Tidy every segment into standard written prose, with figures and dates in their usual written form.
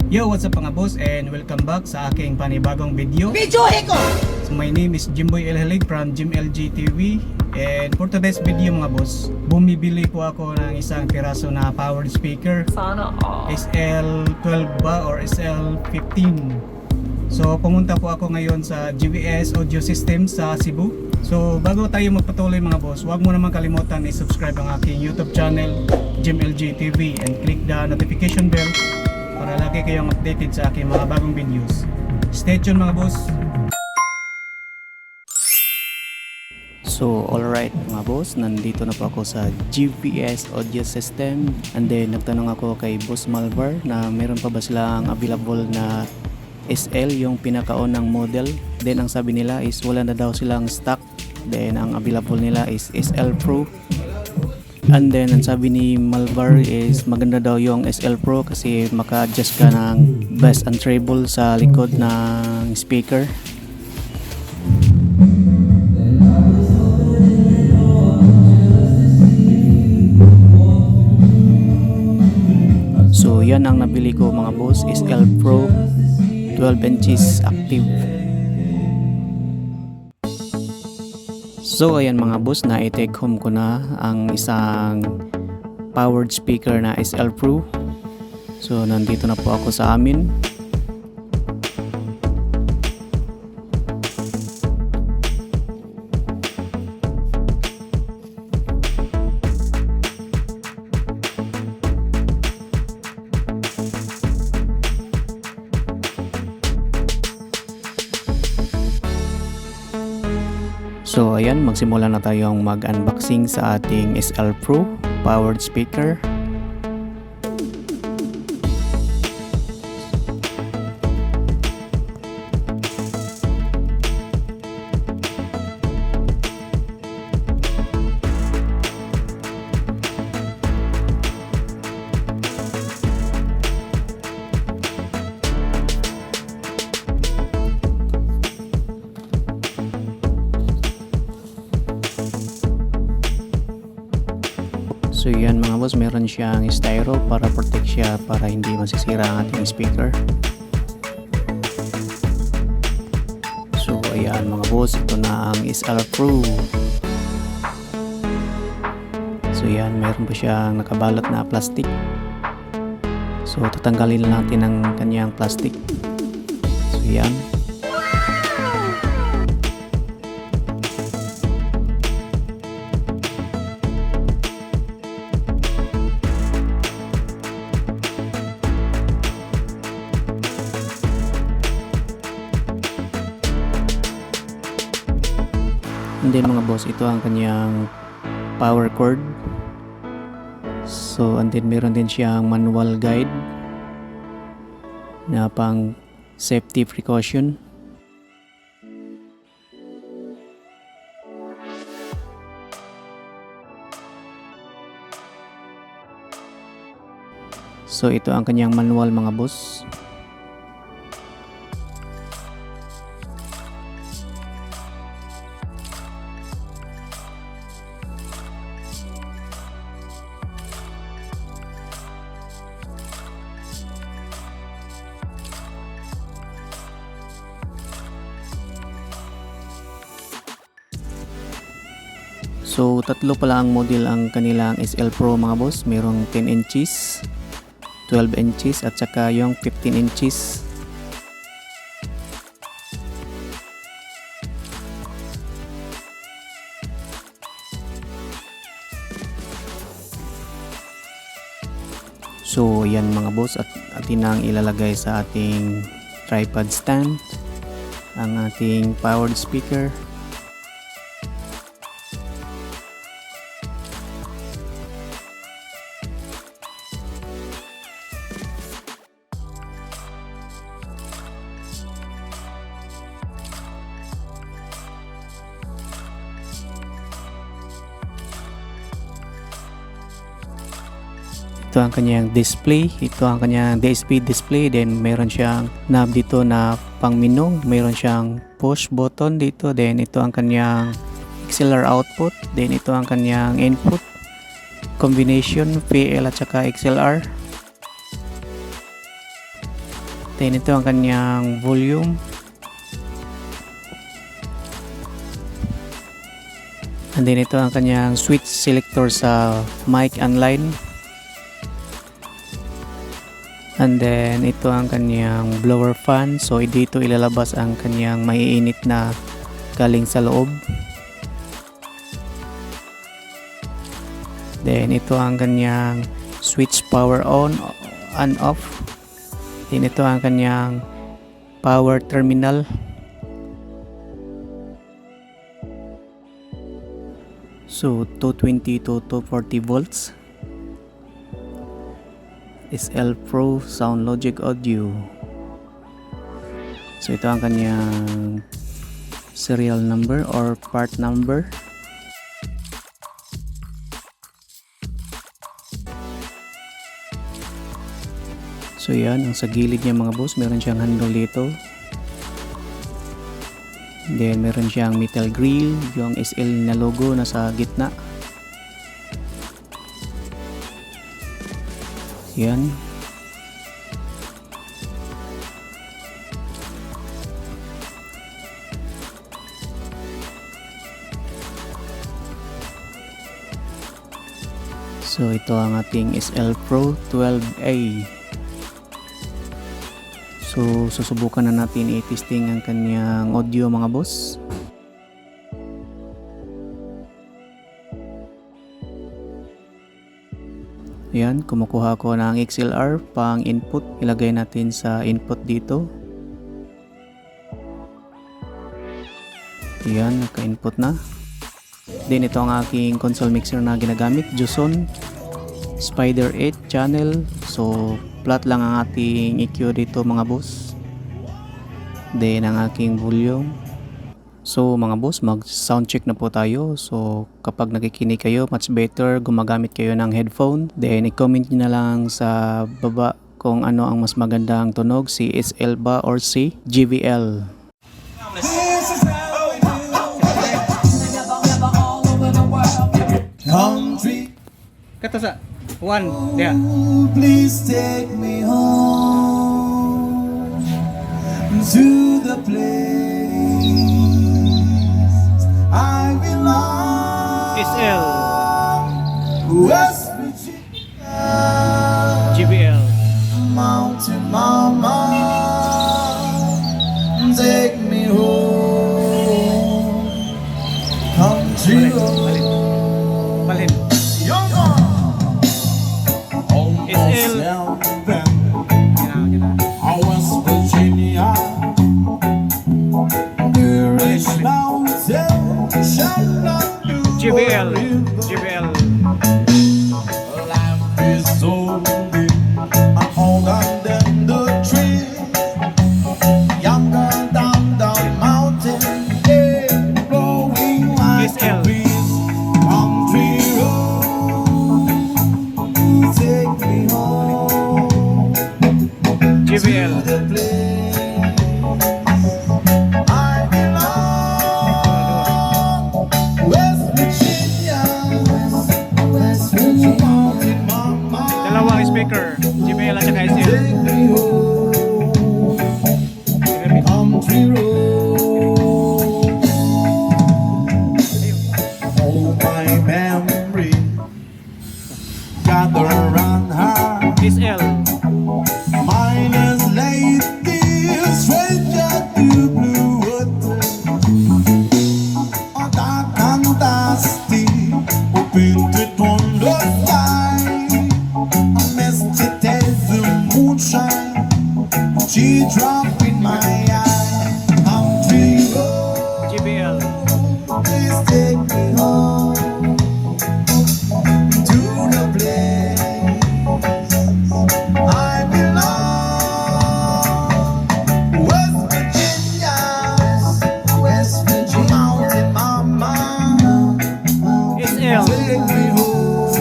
Yo, what's up mga boss, and welcome back sa aking panibagong video. So my name is Jimboy Elhalig from Jim LG TV, and for today's video mga boss, bumibili po ako ng isang piraso na powered speaker. Sana all. SL12 ba or SL15. So pumunta po ako ngayon sa GVS Audio System sa Cebu. So bago tayo magpatuloy mga boss, huwag mo naman kalimutan i-subscribe ang aking YouTube channel Jim LG TV and click the notification bell para lagi kayong updated sa aking mga bagong videos. Stay tuned mga boss. So alright mga boss, nandito na po ako sa GVS Audio System, and then nagtanong ako kay Boss Malvar na meron pa ba silang available na SL, yung pinakaunang model. Then ang sabi nila is wala na daw silang stock, then ang available nila is SL Pro. And then ang sabi ni Malvar is maganda daw yung SL Pro kasi maka-adjust ka ng bass and treble sa likod ng speaker. So yan ang nabili ko mga boss, SL Pro 12 inches active. So ayan mga boss, na i-take home ko na ang isang powered speaker na SL Pro. So nandito na po ako sa amin. So ayan, magsimula na tayong mag-unboxing sa ating SL Pro powered speaker. So yan mga boss, meron siyang styro para protect siya para hindi masisira ang ating speaker. So ayan mga boss, ito na ang SL Pro. So yan, meron pa siyang nakabalot na plastic. So tatanggalin lang natin ang kanyang plastic. So yan. And then mga boss, ito ang kanyang power cord. So and then meron din siyang manual guide na pang safety precaution. So ito ang kanyang manual mga boss. So tatlo pala ang model ang kanilang SL Pro mga boss. Merong 10 inches, 12 inches at saka yung 15 inches. So yan mga boss, at atin ang ilalagay sa ating tripod stand ang ating powered speaker. Ito ang kanyang display, ito ang kanyang DSP display, then meron siyang knob dito na pang minong, meron siyang push button dito, then ito ang kanyang XLR output, then ito ang kanyang input combination PL at saka XLR. Then ito ang kanyang volume. And then ito ang kanyang switch selector sa mic and line. And then ito ang kanyang blower fan. So dito ilalabas ang kanyang maiinit na galing sa loob. Then ito ang kanyang switch power on and off. Then ito ang kanyang power terminal. So 220 to 240 volts. SL Pro Sound Logic Audio. So ito ang kanyang serial number or part number. So yan, ang sa gilid niya mga boss, meron siyang handle dito. Then meron siyang metal grill, yung SL na logo nasa gitna. Yan. So ito ang ating SL Pro 12A. So susubukan na natin i-testing ang kanyang audio mga boss. Ayan, kumukuha ko ng XLR pang input. Ilagay natin sa input dito. Ayan, naka-input na. Then ito ang aking console mixer na ginagamit, Juson Spider 8 channel. So flat lang ang ating EQ dito mga boss. Then ang aking volume. So mga boss, mag sound check na po tayo. So kapag nakikinig kayo, much better gumagamit kayo ng headphone. Then i-comment nyo na lang sa baba kung ano ang mas magandang tunog, si SL ba or si JBL. Kata sa one, yeah. Please take me home to the place I belong. SL, West Virginia, JBL. Mountain Mama, take me home, country road. Balhin. Young one, almost SL. November. Gina. West Virginia, there is mountain shall not do JBL, JBL. Life is so big, I'm older than the tree, younger down the mountain, yeah, blowing like SL. a breeze, country road, take me home. JBL. The place I belong, West Virginia, West Virginia, Mountain Mama, Dalawang speaker, JBL at saka SL. take me home, country road. All my memory gather around her. SL. Mine is lady, stranger to blue water. A dark and dusty, painted on the sky. A misty the moonshine, she dropped in my eye. Country road, JBL. please take me home to the place I belong. West Virginia, West Virginia, Mountain Mama, SL. take me home,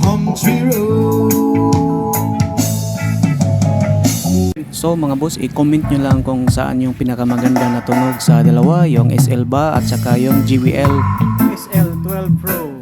country road. So mga boss, i-comment nyo lang kung saan yung pinakamaganda na tunog sa dalawa, yung SL ba at saka yung JBL. SL 12 Pro.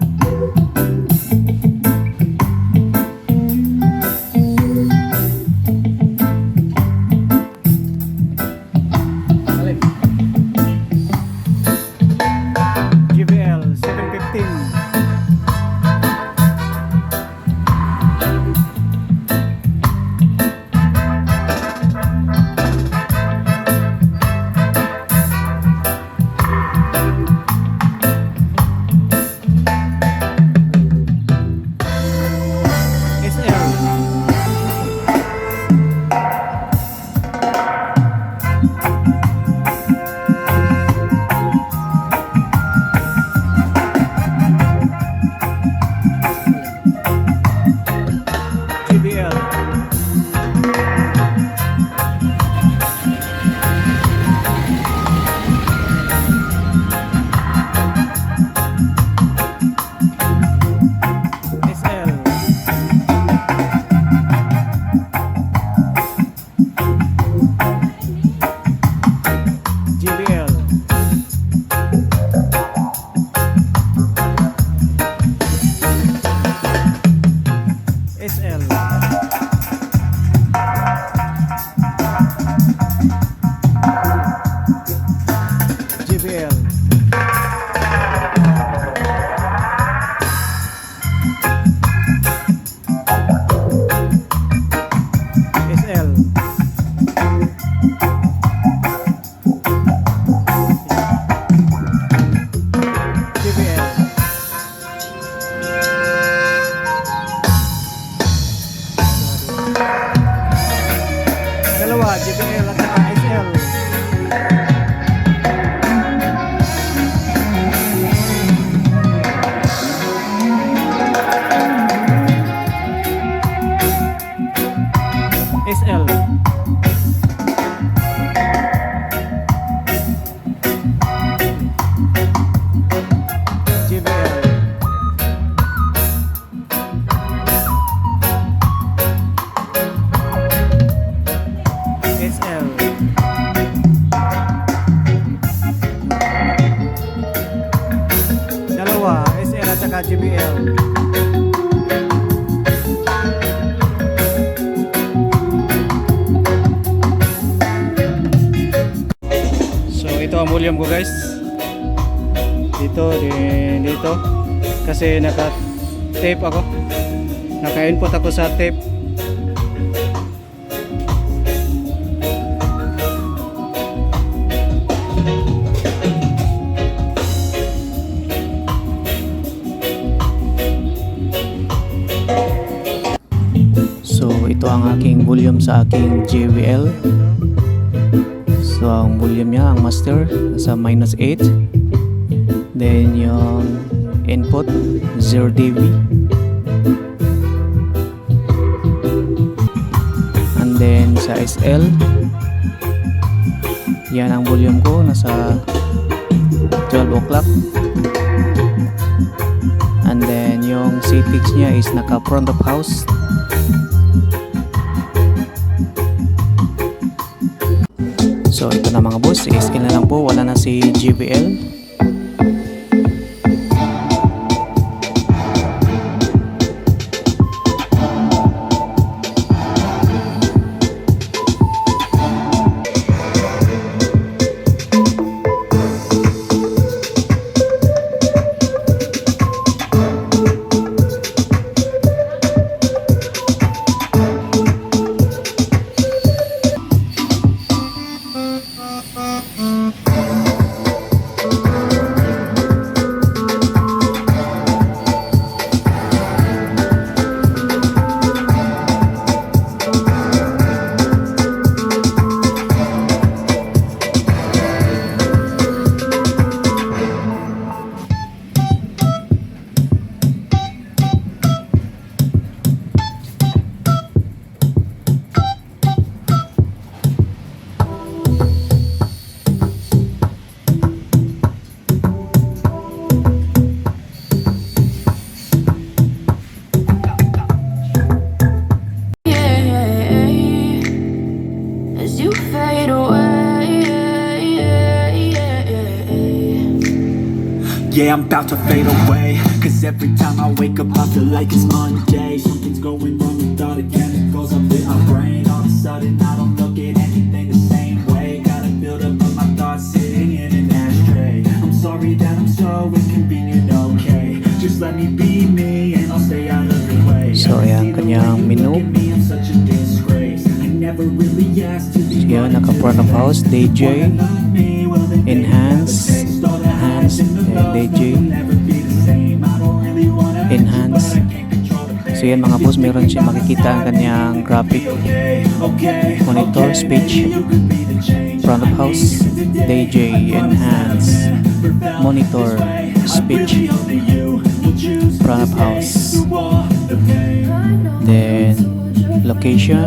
JBL at saka SL. SL. JBL. SL. Dalawa, SL at saka JBL. So ito ang volume ko guys. Dito, dito. Kasi naka-tape ako. Naka-input ako sa tape. So ito ang aking volume sa aking JBL. So ang volume niya, ang master nasa -8. Then yung input 0 dB. And then sa SL, yan ang volume ko, nasa 12 o'clock. And then yung settings niya is naka front of house. So ito na mga boss, SL na lang po, wala na si JBL. As you fade away, Yeah, I'm about to fade away. Cause every time I wake up, I feel like it's Monday. Something's going wrong with all the chemicals up in my brain. All of a sudden, I don't look at anything the same way. Gotta build up of my thoughts sitting in an ashtray. I'm sorry that I'm so inconvenient, okay? Just let me be me and I'll stay out of your way. So ayan, kanyang menu. I'm such a disgrace. I never really asked to be So yan, naka front of house, DJ, enhance, enhance, DJ, enhance. So yan mga boss, meron siya makikita ang kanyang graphic, monitor, speech, front of house, DJ, enhance, monitor, speech, front of house, then location,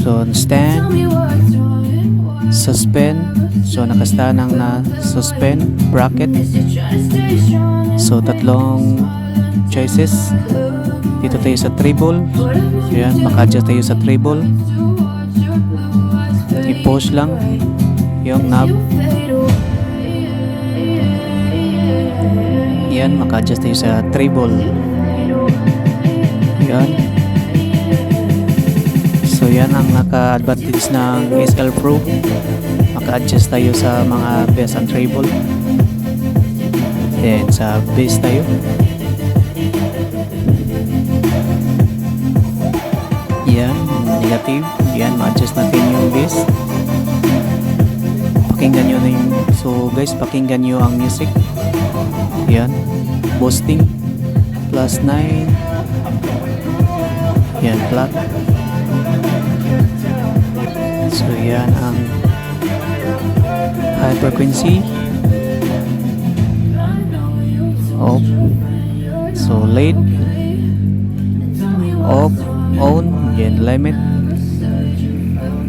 so stand, suspend, so nakastand ang na suspend, bracket, so tatlong choices. Dito tayo sa treble, so yan, maka-adjust tayo sa treble, i-pause lang yung knob, yan, maka-adjust tayo sa treble, yan. So yan ang naka-advantage ng SL Pro, maka-adjust tayo sa mga bass and treble. Then sa bass tayo, yan, negative, yan, ma-adjust natin yung bass. Pakinggan nyo na yung, so guys, pakinggan nyo ang music. Yan, boosting, +9, yan, flat. So yan ang high frequency, off. So lead, off, on, yan limit.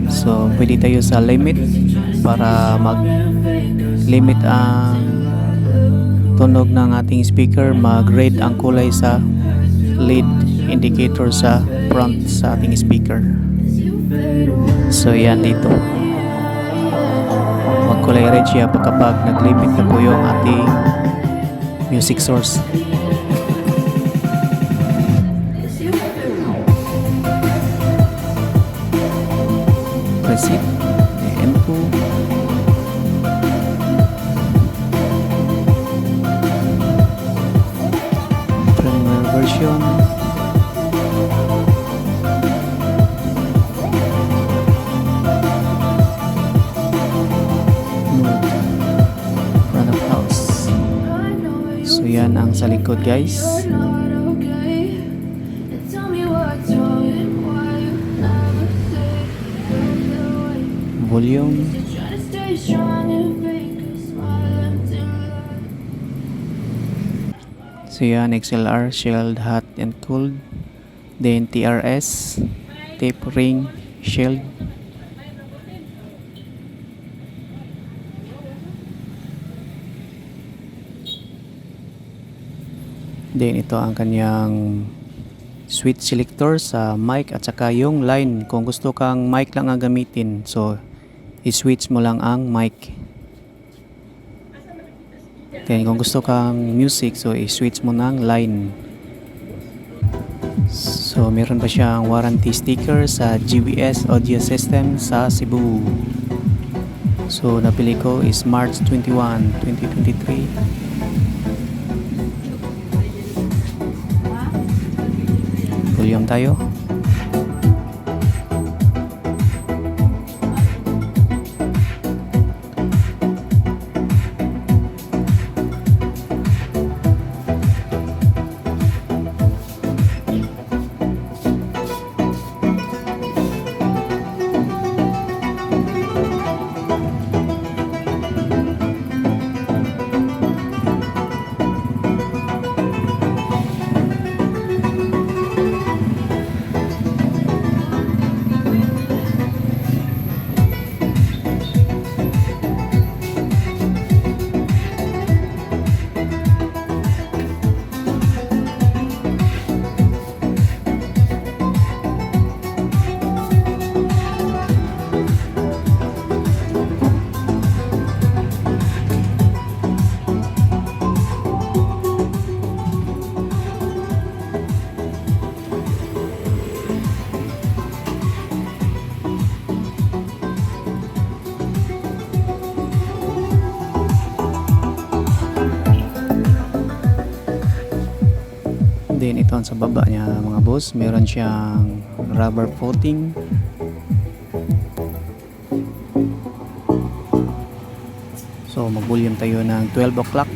So pwede tayo sa limit para mag-limit ang tunog ng ating speaker, mag-rate ang kulay sa lead indicator sa front sa ating speaker. So yan dito, magkulay red siya kapag nag-limit na po yung ating music source. Preset M2, firmware version, mode, front of house. So yan ang sa likod guys. Volume, so yan XLR, shield, hot and cold, then TRS, tape ring, shield, then ito ang kanyang switch selector sa mic at saka yung line kung gusto kang mic lang ang gamitin, so i-switch mo lang ang mic. Then kung gusto kang music, so i-switch mo ng line. So meron pa siyang warranty sticker sa GVS audio system sa Cebu. So napili ko is March 21, 2023. Volume tayo. Then ito ang sa baba niya mga boss, meron siyang rubber coating. So mag-volume tayo ng 12 o'clock.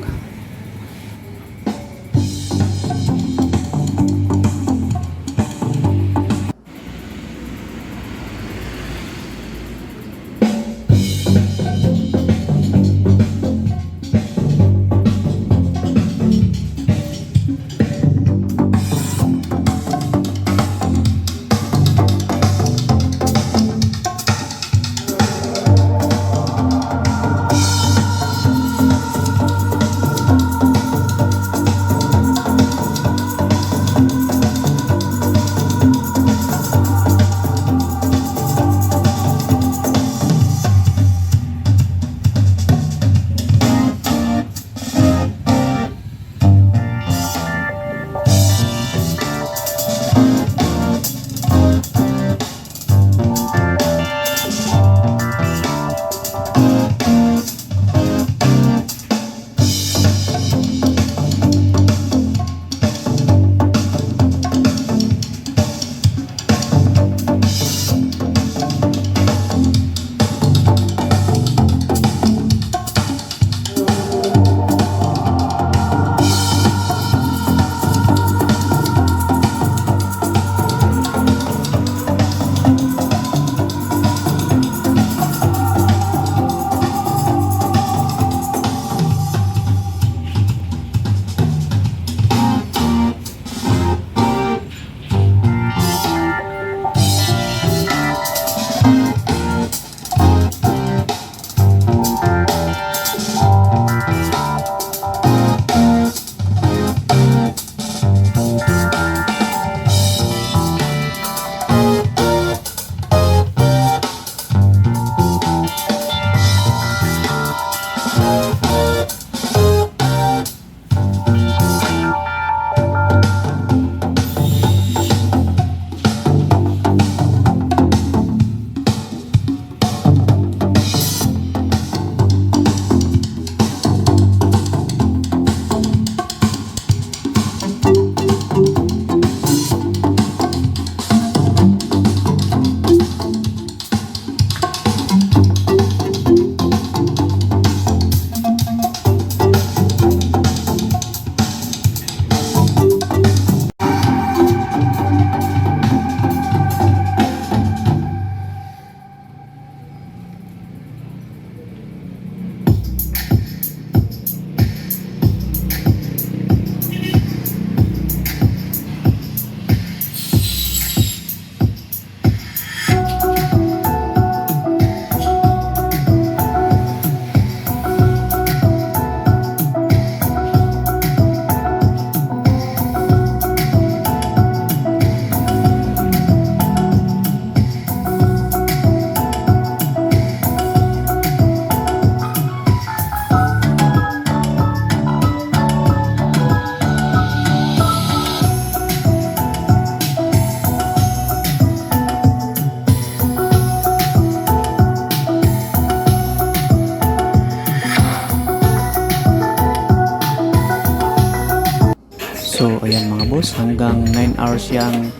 boss, hanggang 9 hours yang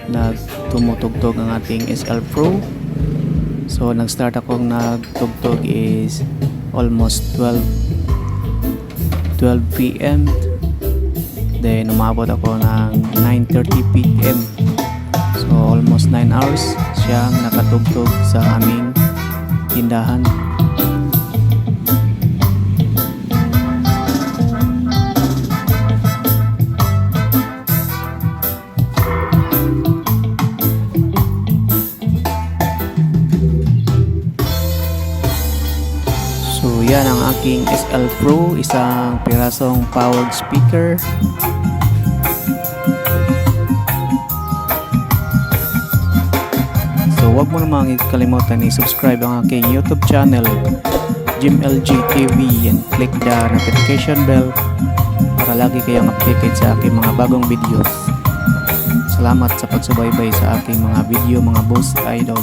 nagtumutugtog ang ating SL Pro. So nag-start akong nagtugtog is almost 12 PM. Then umabot ako ng 9:30 PM. So almost 9 hours siyang nakatugtog sa aming tindahan. So yan ang aking SL Pro, isang pirasong powered speaker. So wag mo namang kalimutan i-subscribe ang aking YouTube channel, Jim LG TV, and click the notification bell para lagi kayong updated sa aking mga bagong videos. Salamat sa pagsubaybay sa aking mga video mga boss idol.